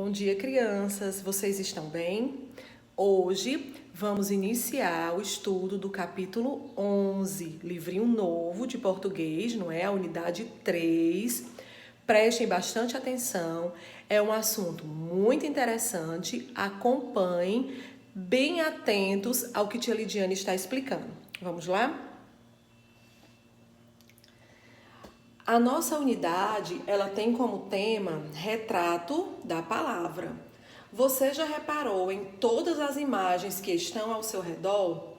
Bom dia, crianças. Vocês estão bem? Hoje vamos iniciar o estudo do capítulo 11, livrinho novo de português, não é? A unidade 3. Prestem bastante atenção. É um assunto muito interessante. Acompanhem bem atentos ao que tia Lidiane está explicando. Vamos lá? A nossa unidade, ela tem como tema retrato da palavra. Você já reparou em todas as imagens que estão ao seu redor?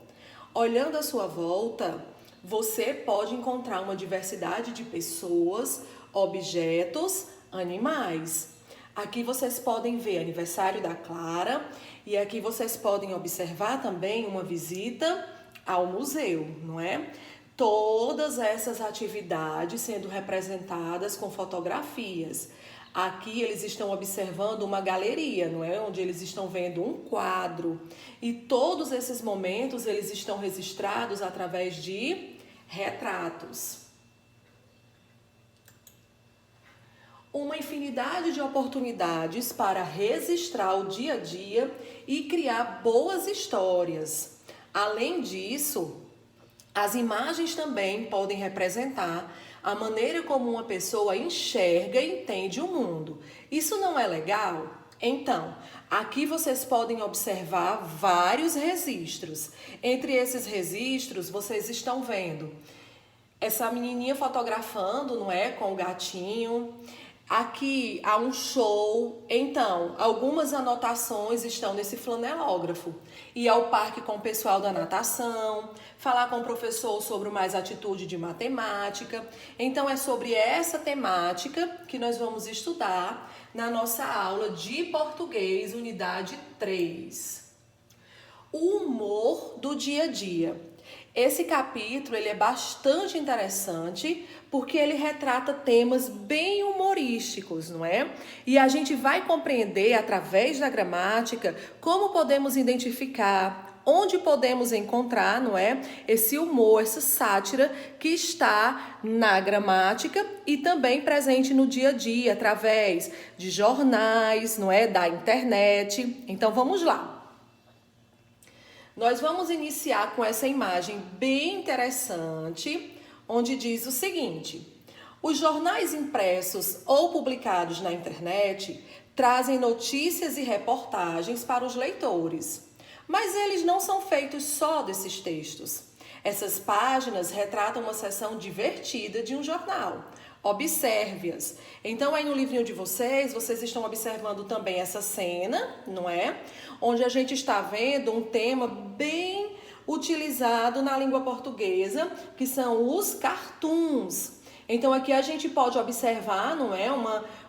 Olhando à sua volta, você pode encontrar uma diversidade de pessoas, objetos, animais. Aqui vocês podem ver aniversário da Clara e aqui vocês podem observar também uma visita ao museu, não é? Todas essas atividades sendo representadas com fotografias. Aqui eles estão observando uma galeria, não é? Onde eles estão vendo um quadro. E todos esses momentos eles estão registrados através de retratos. Uma infinidade de oportunidades para registrar o dia a dia e criar boas histórias. Além disso, as imagens também podem representar a maneira como uma pessoa enxerga e entende o mundo. Isso não é legal? Então, aqui vocês podem observar vários registros. Entre esses registros, vocês estão vendo essa menininha fotografando, não é? Com o gatinho. Aqui há um show, então algumas anotações estão nesse flanelógrafo. Ir ao parque com o pessoal da natação, falar com o professor sobre mais atitude de matemática. Então é sobre essa temática que nós vamos estudar na nossa aula de português, unidade 3. O humor do dia a dia. Esse capítulo ele é bastante interessante porque ele retrata temas bem humorísticos, não é? E a gente vai compreender através da gramática como podemos identificar, onde podemos encontrar, não é? Esse humor, essa sátira que está na gramática e também presente no dia a dia através de jornais, não é? Da internet. Então vamos lá. Nós vamos iniciar com essa imagem bem interessante, onde diz o seguinte: os jornais impressos ou publicados na internet trazem notícias e reportagens para os leitores, mas eles não são feitos só desses textos. Essas páginas retratam uma seção divertida de um jornal. Observe-as. Então, aí no livrinho de vocês estão observando também essa cena, não é? Onde a gente está vendo um tema bem utilizado na língua portuguesa, que são os cartoons. Então, aqui a gente pode observar, não é?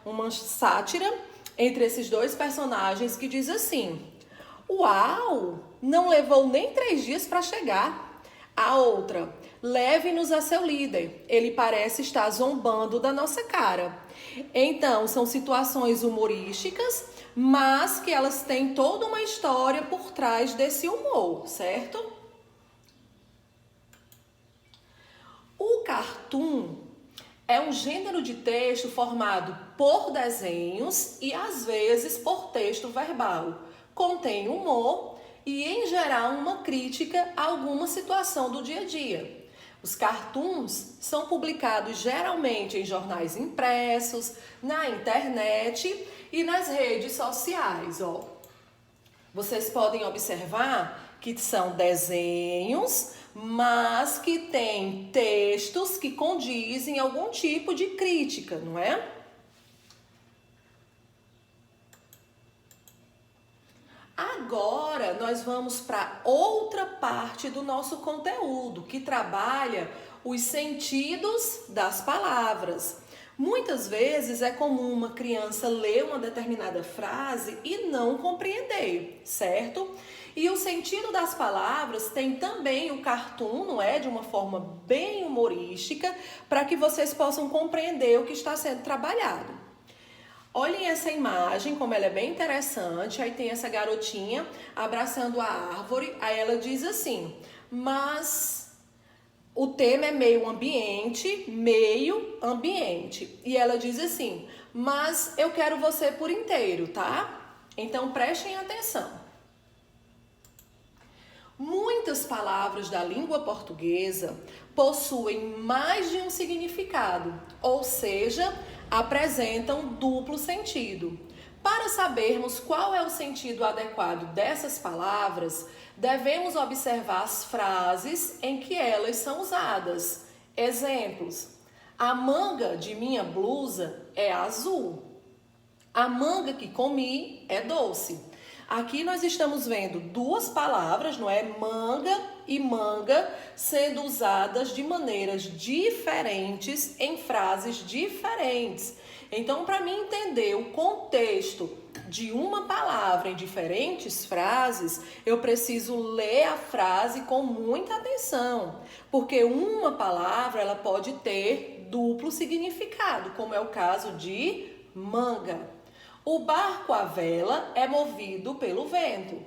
Uma sátira entre esses dois personagens que diz assim: uau, não levou nem 3 dias para chegar. A outra: leve-nos a seu líder, ele parece estar zombando da nossa cara. Então, são situações humorísticas, mas que elas têm toda uma história por trás desse humor, certo? O cartoon é um gênero de texto formado por desenhos e às vezes por texto verbal. Contém humor e, em geral, uma crítica a alguma situação do dia a dia. Os cartoons são publicados geralmente em jornais impressos, na internet e nas redes sociais. Vocês podem observar que são desenhos, mas que têm textos que condizem algum tipo de crítica, não é? Agora nós vamos para outra parte do nosso conteúdo, que trabalha os sentidos das palavras. Muitas vezes é comum uma criança ler uma determinada frase e não compreender, certo? E o sentido das palavras tem também o cartoon, não é? De uma forma bem humorística, para que vocês possam compreender o que está sendo trabalhado. Olhem essa imagem, como ela é bem interessante. Aí tem essa garotinha abraçando a árvore. Aí ela diz assim: mas o tema é meio ambiente. E ela diz assim: mas eu quero você por inteiro, tá? Então prestem atenção. Muitas palavras da língua portuguesa possuem mais de um significado, ou seja, apresentam duplo sentido. Para sabermos qual é o sentido adequado dessas palavras, devemos observar as frases em que elas são usadas. Exemplos: a manga de minha blusa é azul. A manga que comi é doce. Aqui nós estamos vendo duas palavras, não é? Manga e manga, sendo usadas de maneiras diferentes em frases diferentes. Então, para mim entender o contexto de uma palavra em diferentes frases, eu preciso ler a frase com muita atenção, porque uma palavra ela pode ter duplo significado, como é o caso de manga. O barco à vela é movido pelo vento.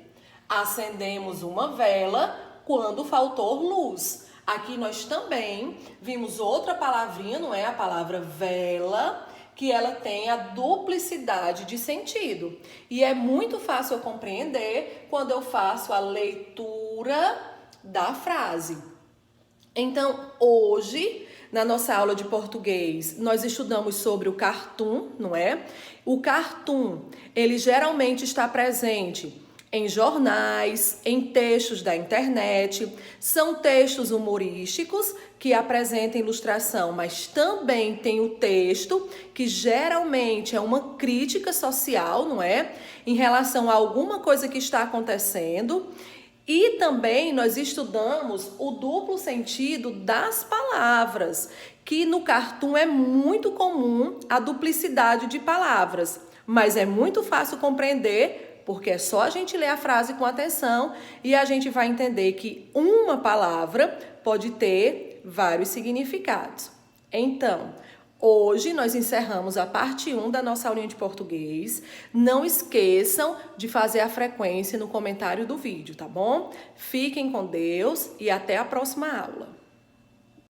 Acendemos uma vela quando faltou luz. Aqui nós também vimos outra palavrinha, não é? A palavra vela, que ela tem a duplicidade de sentido. E é muito fácil eu compreender quando eu faço a leitura da frase. Então, hoje, na nossa aula de português, nós estudamos sobre o cartoon, não é? O cartoon, ele geralmente está presente em jornais, em textos da internet. São textos humorísticos que apresentam ilustração, mas também tem o texto que geralmente é uma crítica social, não é? Em relação a alguma coisa que está acontecendo. E também nós estudamos o duplo sentido das palavras, que no cartoon é muito comum a duplicidade de palavras, mas é muito fácil compreender, porque é só a gente ler a frase com atenção e a gente vai entender que uma palavra pode ter vários significados. Então, hoje nós encerramos a parte 1 da nossa aulinha de português. Não esqueçam de fazer a frequência no comentário do vídeo, tá bom? Fiquem com Deus e até a próxima aula.